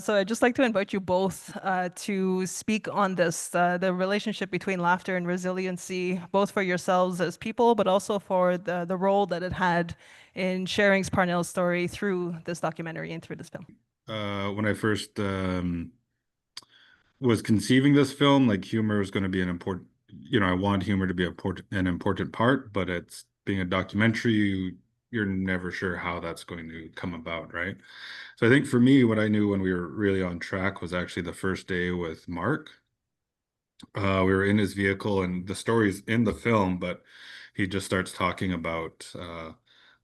So I'd just like to invite you both to speak on this, the relationship between laughter and resiliency, both for yourselves as people, but also for the role that it had in sharing Parnell's story through this documentary and through this film. When I first was conceiving this film, like humor was going to be an important, I want humor to be an important part, but it's being a documentary, you're never sure how that's going to come about, right? So I think for me, what I knew when we were really on track was actually the first day with Mark. We were in his vehicle, and the story's in the film, but he just starts talking about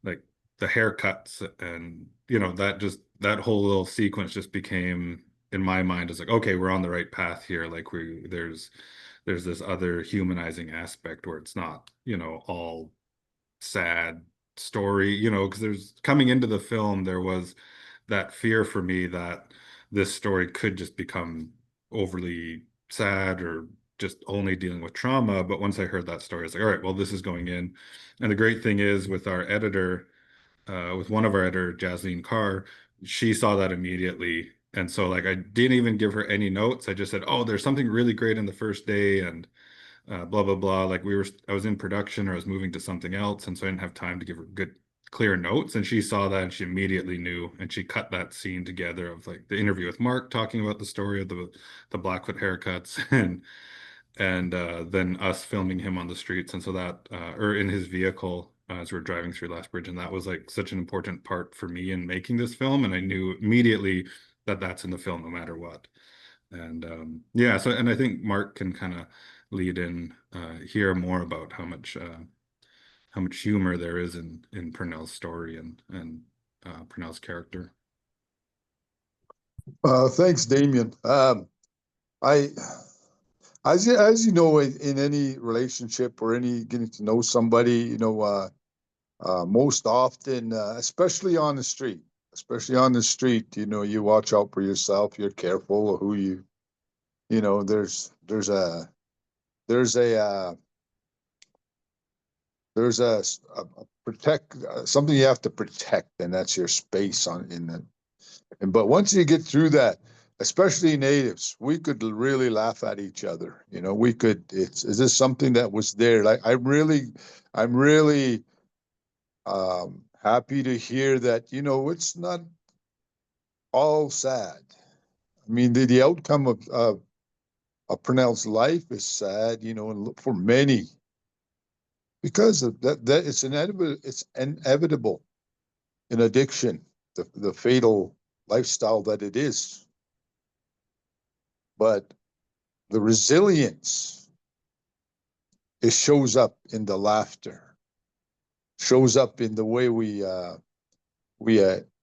like the haircuts, and that whole little sequence just became, in my mind, is like, okay, we're on the right path here. Like there's this other humanizing aspect where it's not, all sad story, because there's coming into the film, there was that fear for me that this story could just become overly sad or just only dealing with trauma. But once I heard that story, I was like, all right, well, this is going in. And the great thing is with our editor, with one of our editor, Jasleen Carr, she saw that immediately. And so like I didn't even give her any notes. I just said, oh, there's something really great in the first day, and blah blah blah. Like I was in production or I was moving to something else, and so I didn't have time to give her good clear notes. And she saw that and she immediately knew, and she cut that scene together of like the interview with Mark talking about the story of the Blackfoot haircuts and then us filming him on the streets, and so that or in his vehicle as we're driving through Lethbridge. And that was like such an important part for me in making this film, and I knew immediately that that's in the film no matter what. And yeah, so and I think Mark can kind of lead in here more about how much humor there is in Purnell's story and Purnell's character. Thanks, Damien. I, as you know, in any relationship or any getting to know somebody, most often, especially on the street, you watch out for yourself. You're careful of who there's a protect something you have to protect, and that's your space but once you get through that, especially natives, we could really laugh at each other. Is this something that was there? Like I'm really happy to hear that, it's not all sad. I mean, the outcome of Purnell's life is sad, for many, because of that it's inevitable in addiction, the fatal lifestyle that it is. But the resilience, it shows up in the laughter, shows up in the way we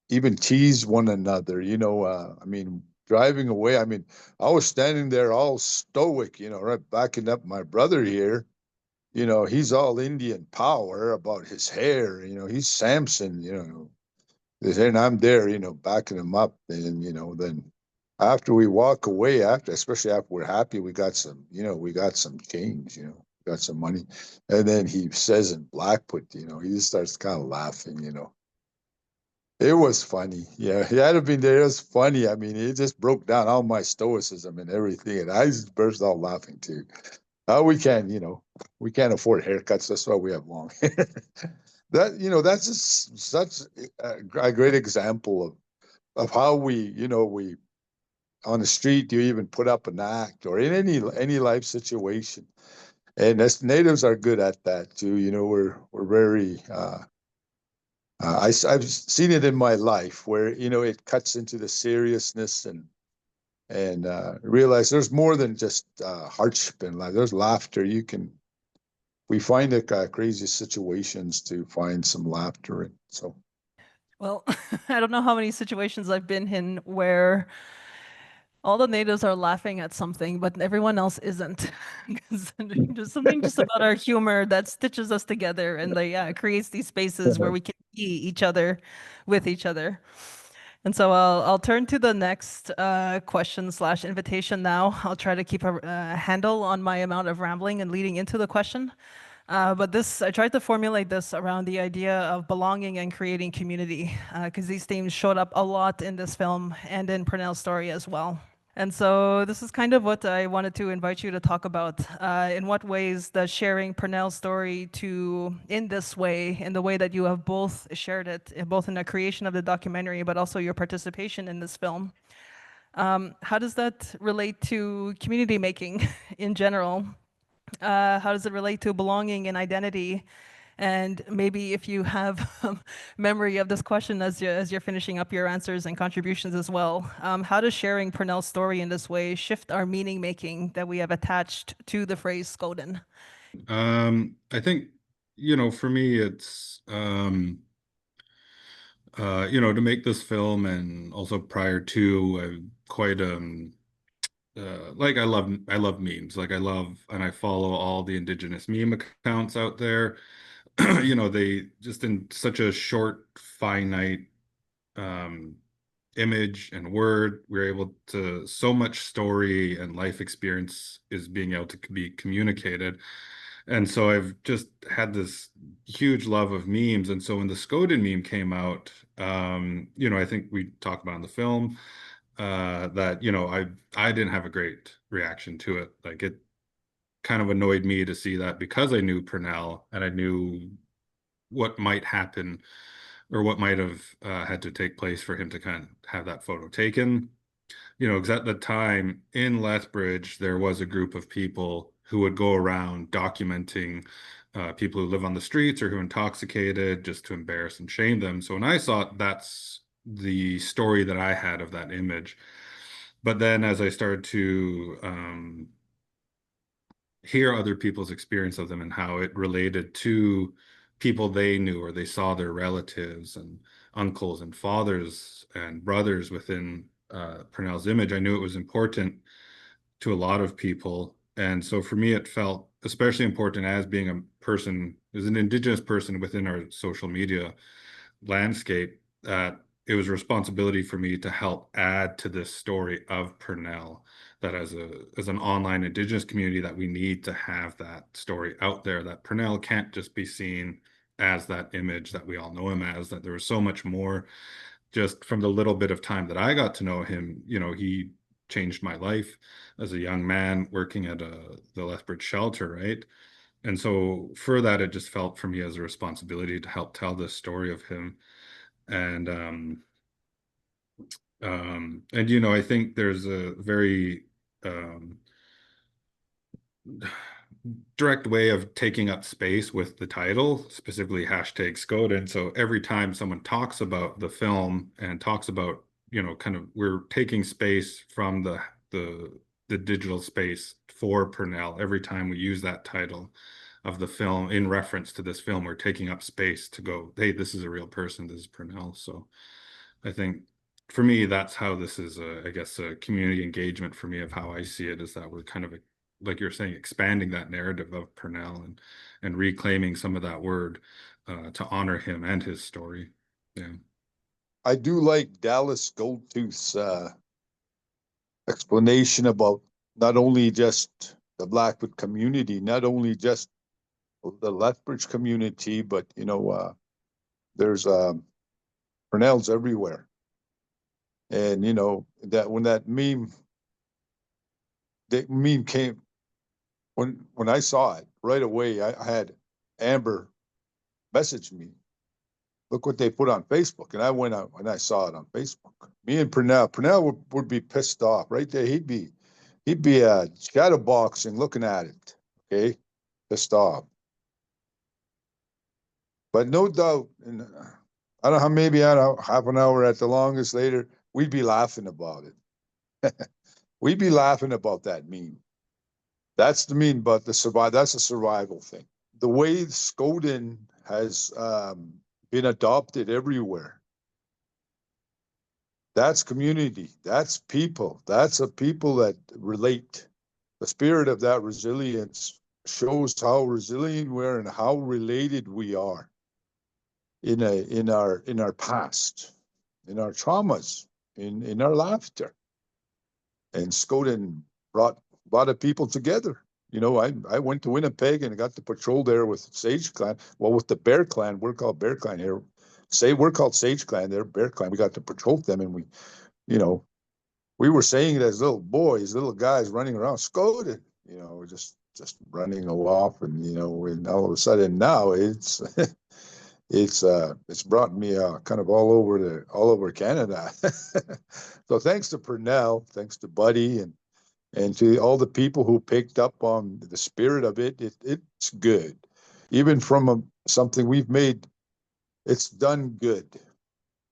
even tease one another. I mean, driving away, I mean, I was standing there all stoic, right, backing up my brother here. He's all Indian power about his hair. He's Samson, and I'm there, backing him up. And, then after we walk away, especially after we're happy, we got some change, got some money. And then he says in Blackfoot, he just starts kind of laughing, It was funny. Yeah, he had been there. It was funny. I mean, it just broke down all my stoicism and everything. And I just burst out laughing too. We can't afford haircuts. That's why we have long hair. That's just such a great example of how we on the street, you even put up an act or in any life situation. And as natives are good at that too. We're very, I've seen it in my life where, it cuts into the seriousness and realize there's more than just hardship in life. There's laughter. We find crazy situations to find some laughter in. So, well, I don't know how many situations I've been in where all the natives are laughing at something, but everyone else isn't. There's something just about our humor that stitches us together and creates these spaces where we can be each other with each other. And so I'll turn to the next question/invitation now. I'll try to keep a handle on my amount of rambling and leading into the question. But I tried to formulate this around the idea of belonging and creating community, because these themes showed up a lot in this film and in Purnell's story as well. And so this is kind of what I wanted to invite you to talk about. In what ways does sharing Purnell's story in this way, in the way that you have both shared it, both in the creation of the documentary, but also your participation in this film, how does that relate to community making in general? How does it relate to belonging and identity? And maybe if you have memory of this question as you're finishing up your answers and contributions as well, how does sharing Purnell's story in this way shift our meaning making that we have attached to the phrase Skoden? I think, for me, it's, to make this film and also prior to, quite, like I love memes. Like and I follow all the Indigenous meme accounts out there. They just in such a short, finite, um, image and word, we're able to, so much story and life experience is being able to be communicated. And so I've just had this huge love of memes. And so when the Skoden meme came out, I think we talked about in the film, that, I didn't have a great reaction to it. Like, it kind of annoyed me to see that, because I knew Purnell and I knew what might happen, or what might have had to take place for him to kind of have that photo taken. Because at the time in Lethbridge, there was a group of people who would go around documenting people who live on the streets or who are intoxicated, just to embarrass and shame them. So when I saw it, that's the story that I had of that image. But then as I started to hear other people's experience of them and how it related to people they knew, or they saw their relatives and uncles and fathers and brothers within Purnell's image, I knew it was important to a lot of people. And so for me, it felt especially important, as being a person, as an Indigenous person within our social media landscape, that it was a responsibility for me to help add to this story of Purnell, that as an online Indigenous community, that we need to have that story out there, that Purnell can't just be seen as that image that we all know him as, that there was so much more. Just from the little bit of time that I got to know him, he changed my life as a young man working at the Lethbridge shelter, right? And so for that, it just felt for me as a responsibility to help tell this story of him. And I think there's a very direct way of taking up space with the title, specifically hashtag Skoden. So every time someone talks about the film and talks about, kind of, we're taking space from the digital space for Purnell. Every time we use that title of the film in reference to this film, we're taking up space to go, hey, this is a real person, this is Purnell. So I think for me, that's how this is, I guess, a community engagement for me, of how I see it, is that we're kind of, like you're saying, expanding that narrative of Purnell and reclaiming some of that word to honor him and his story. Yeah. I do like Dallas Goldtooth's explanation about not only just the Blackfoot community, not only just the Lethbridge community, but there's Purnells everywhere. And that when that meme came, when I saw it right away, I had Amber message me, look what they put on Facebook. And I went out and I saw it on Facebook. Me and Purnell would be pissed off right there. He'd be shadow boxing looking at it. Okay. Pissed off. But no doubt, and I don't know how, maybe I don't know, half an hour at the longest later, we'd be laughing about it. We'd be laughing about that meme. That's the meme, but that's a survival thing. The way Skoden has been adopted everywhere. That's community. That's people. That's a people that relate. The spirit of that resilience shows how resilient we are and how related we are in our past, in our traumas, in our laughter. And Skoden brought a lot of people together. You know, I went to Winnipeg and got to patrol there with Sage Clan. Well, with the Bear Clan, we're called Bear Clan here. Say we're called Sage Clan, they're Bear Clan. We got to patrol them, and you know, we were saying it as little boys, little guys running around, scolded, just running off, and and all of a sudden now it's it's brought me kind of all over Canada. So thanks to Purnell, thanks to Buddy, and to all the people who picked up on the spirit of it's good. Even from something we've made, it's done good.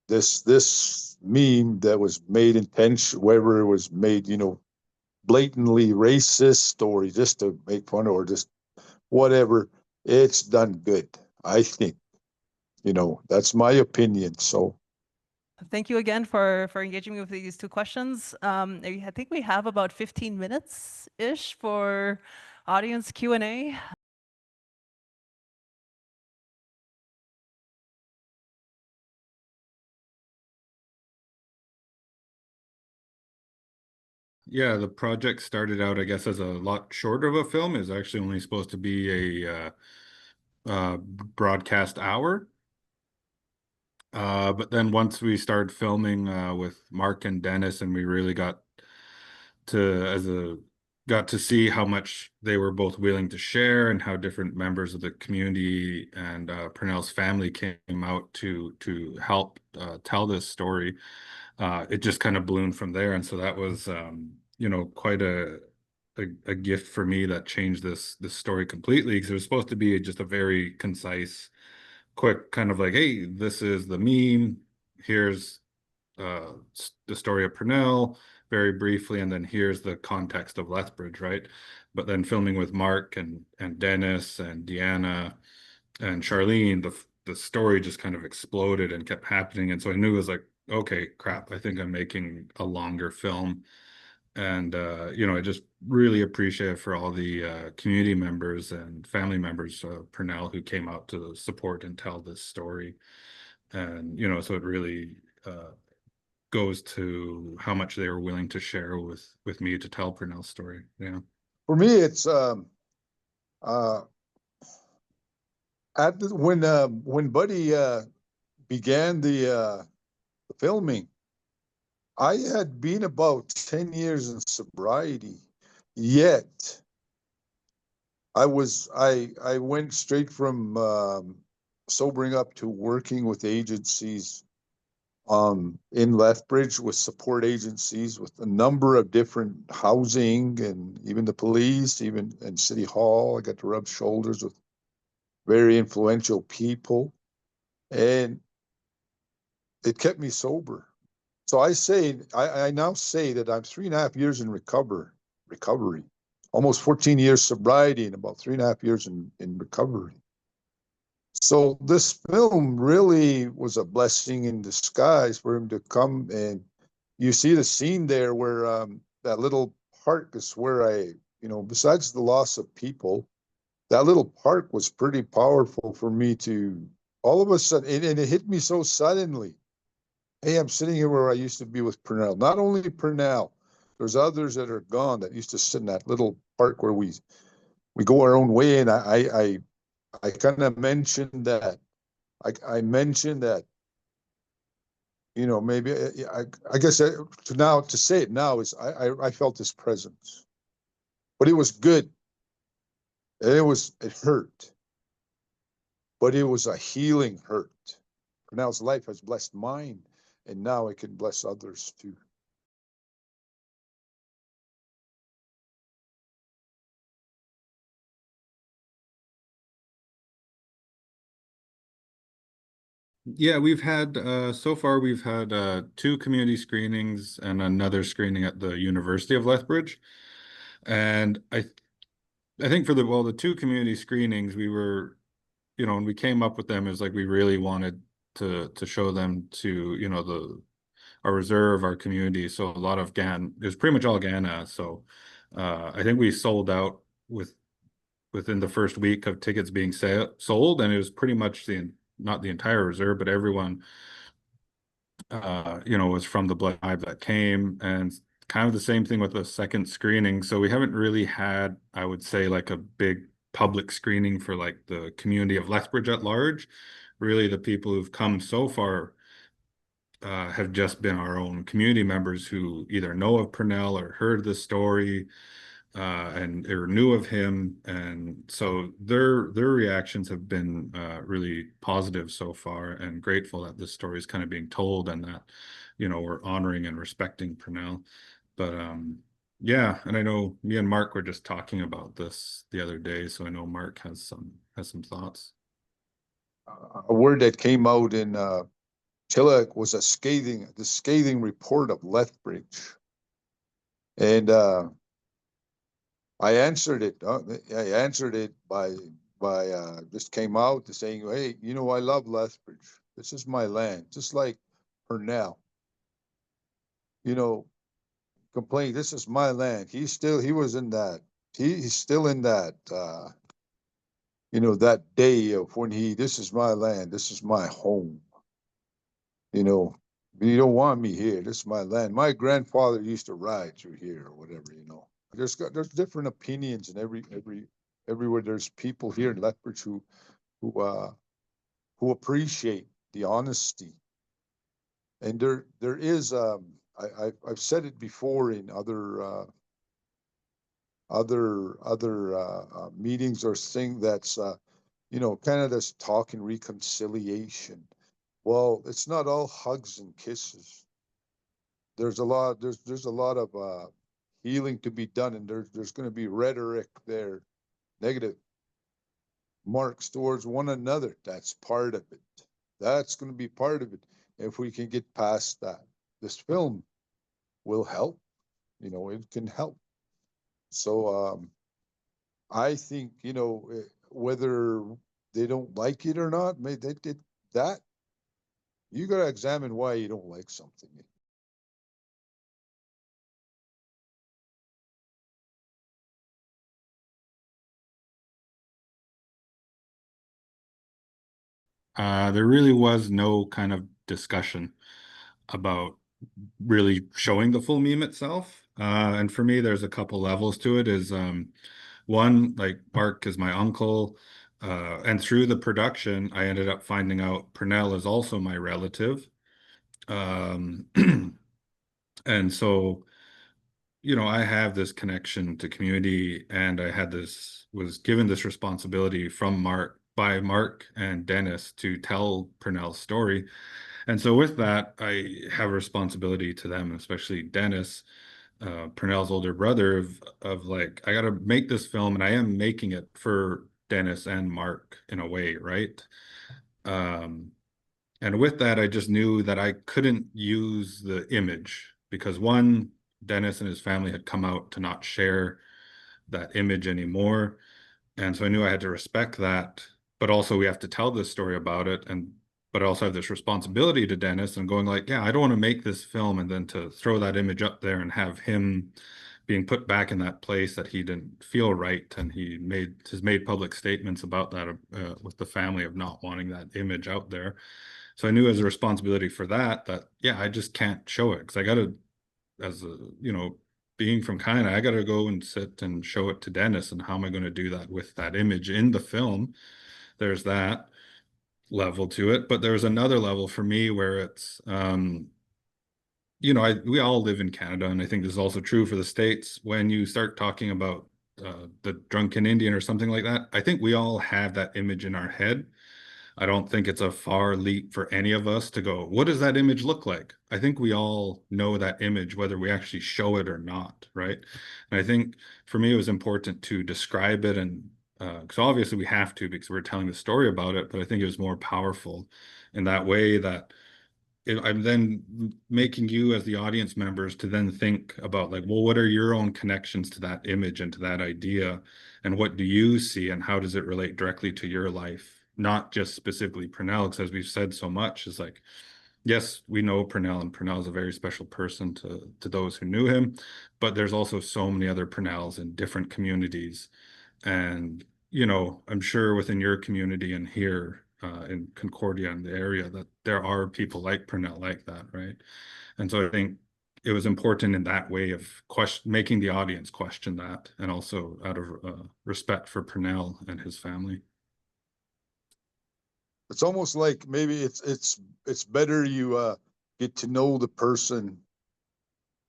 This meme that was made intention, whether it was made, blatantly racist or just to make fun or just whatever, it's done good. I think, that's my opinion. So Thank you again for engaging me with these two questions. I think we have about 15 minutes-ish for audience Q&A. Yeah, the project started out, I guess, as a lot shorter of a film. It's actually only supposed to be a broadcast hour. But then once we started filming with Mark and Dennis, and we really to got to see how much they were both willing to share and how different members of the community and Purnell's family came out to help tell this story. It just kind of ballooned from there, and so that was quite a gift for me that changed this story completely, because it was supposed to be just a very concise, quick kind of like, hey, this is the meme, here's the story of Purnell very briefly, and then here's the context of Lethbridge, right? But then filming with Mark and Dennis and Deanna and Charlene, the story just kind of exploded and kept happening, and so I knew it was like, okay, crap, I think I'm making a longer film. And I just really appreciate it for all the community members and family members of Purnell who came out to support and tell this story. And so it really goes to how much they were willing to share with me to tell Purnell's story. Yeah. for me, it's when Buddy began the filming, I had been about 10 years in sobriety, yet I went straight from sobering up to working with agencies in Lethbridge, with support agencies, with a number of different housing and even the police, even and City Hall. I got to rub shoulders with very influential people, and it kept me sober. So I now say that I'm 3.5 years in recovery, almost 14 years sobriety and about 3.5 years in recovery. So this film really was a blessing in disguise for him to come, and you see the scene there where that little park is where besides the loss of people, that little park was pretty powerful for me to all of a sudden, and it hit me so suddenly. Hey, I'm sitting here where I used to be with Purnell. Not only Purnell, there's others that are gone that used to sit in that little park where we go our own way. And I kind of mentioned that. I mentioned that, maybe I guess to say it now is I felt his presence, but it was good. And it hurt, but it was a healing hurt. Purnell's life has blessed mine, and now it can bless others too. Yeah, we've had so far we've had two community screenings and another screening at the University of Lethbridge. And I think for the two community screenings, we were, when we came up with them, it was like we really wanted to show them to, our reserve, our community. So a lot of it was pretty much all Ghana. So I think we sold out within the first week of tickets being sold, and it was pretty much not the entire reserve, but everyone was from the blood tribe that came. And kind of the same thing with the second screening. So we haven't really had, I would say, like a big public screening for like the community of Lethbridge at large. Really, the people who've come so far have just been our own community members who either know of Purnell or heard the story and or knew of him, and so their reactions have been really positive so far, and grateful that this story is kind of being told, and that we're honoring and respecting Purnell. But yeah, and I know me and Mark were just talking about this the other day, so I know Mark has some thoughts. A word that came out in Chilliwack was the scathing report of Lethbridge, and I answered it. I answered it by just came out to saying, "Hey, I love Lethbridge. This is my land." Just like Purnell, you know, complain, "This is my land." He was in that. He's still in that. That day of when this is my land. This is my home. You know, you don't want me here. This is my land. My grandfather used to ride through here or whatever. There's different opinions in everywhere. There's people here in Lethbridge who appreciate the honesty. And there is I've said it before in other meetings or thing that's Canada's talking reconciliation. Well, it's not all hugs and kisses. There's a lot of healing to be done, and there's going to be rhetoric there, negative marks towards one another. That's part of it. That's going to be part of it. If we can get past that, this film will help. It can help. So I think whether they don't like it or not, they did that. You got to examine why you don't like something. There really was no kind of discussion about really showing the full meme itself. And for me, there's a couple levels to it. Is one, like Mark is my uncle, and through the production, I ended up finding out Purnell is also my relative. Um, and so, I have this connection to community, and was given this responsibility by Mark and Dennis to tell Purnell's story. And so with that, I have a responsibility to them, especially Dennis, Purnell's older brother, of like, I got to make this film, and I am making it for Dennis and Mark in a way, right? Um, and with that, I just knew that I couldn't use the image because one, Dennis and his family had come out to not share that image anymore. And so I knew I had to respect that, but also we have to tell this story about it. But I also have this responsibility to Dennis and going like, yeah, I don't want to make this film and then to throw that image up there and have him being put back in that place that he didn't feel right. And has made public statements about that with the family of not wanting that image out there. So I knew as a responsibility for that, yeah, I just can't show it because I got to, as a, being from Kainai, I got to go and sit and show it to Dennis. And how am I going to do that with that image in the film? There's that level to it, but there's another level for me where it's, we all live in Canada, and I think this is also true for the States. When you start talking about the drunken Indian or something like that, I think we all have that image in our head. I don't think it's a far leap for any of us to go, what does that image look like? I think we all know that image, whether we actually show it or not, right? And I think for me, it was important to describe it, and because obviously we have to because we're telling the story about it, but I think it was more powerful in that way that I'm then making you as the audience members to then think about like, well, what are your own connections to that image and to that idea? And what do you see and how does it relate directly to your life? Not just specifically Purnell, because as we've said so much, is like, yes, we know Purnell, and Purnell is a very special person to those who knew him, but there's also so many other Purnells in different communities. And, I'm sure within your community and here in Concordia and the area that there are people like Purnell like that, right? And so I think it was important in that way of making the audience question that, and also out of respect for Purnell and his family. It's almost like maybe it's better you get to know the person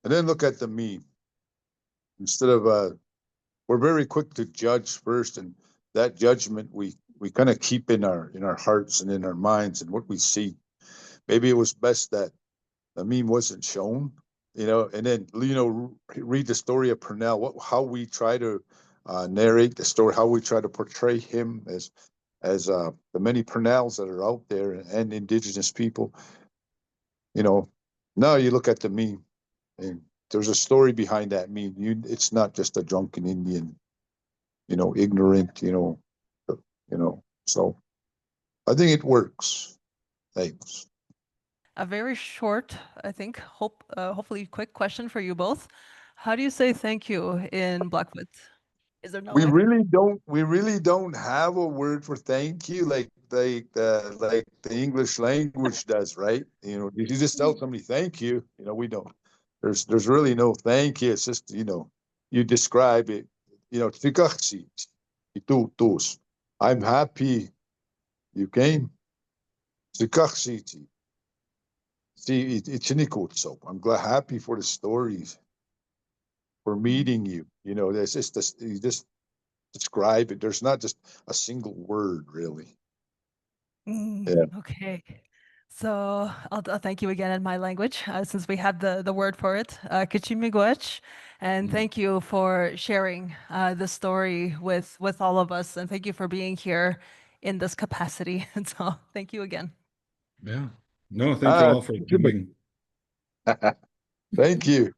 and then look at the meme instead of we're very quick to judge first, and that judgment we kind of keep in our hearts and in our minds and what we see. Maybe it was best that the meme wasn't shown, and then read the story of Purnell, how we try to narrate the story, how we try to portray him as the many Purnells that are out there and Indigenous people. Now you look at the meme, and there's a story behind that meme. It's not just a drunken Indian, ignorant, So I think it works. Thanks. A very short, I think, hopefully quick question for you both. How do you say thank you in Blackfoot? Is there no We way? really don't have a word for thank you like the English language does, right? You just tell somebody thank you. We don't. There's really no thank you. It's just you describe it. Tikaksi, tus. I'm happy you came. Tikaksi. See, it's so I'm happy for the stories, for meeting you. There's just this. You just describe it. There's not just a single word, really. Yeah. Okay. So I'll thank you again in my language, since we had the word for it. Kichimigwech, and thank you for sharing the story with all of us, and thank you for being here in this capacity. And so thank you again. Yeah. No, thank you all for coming. Thank you.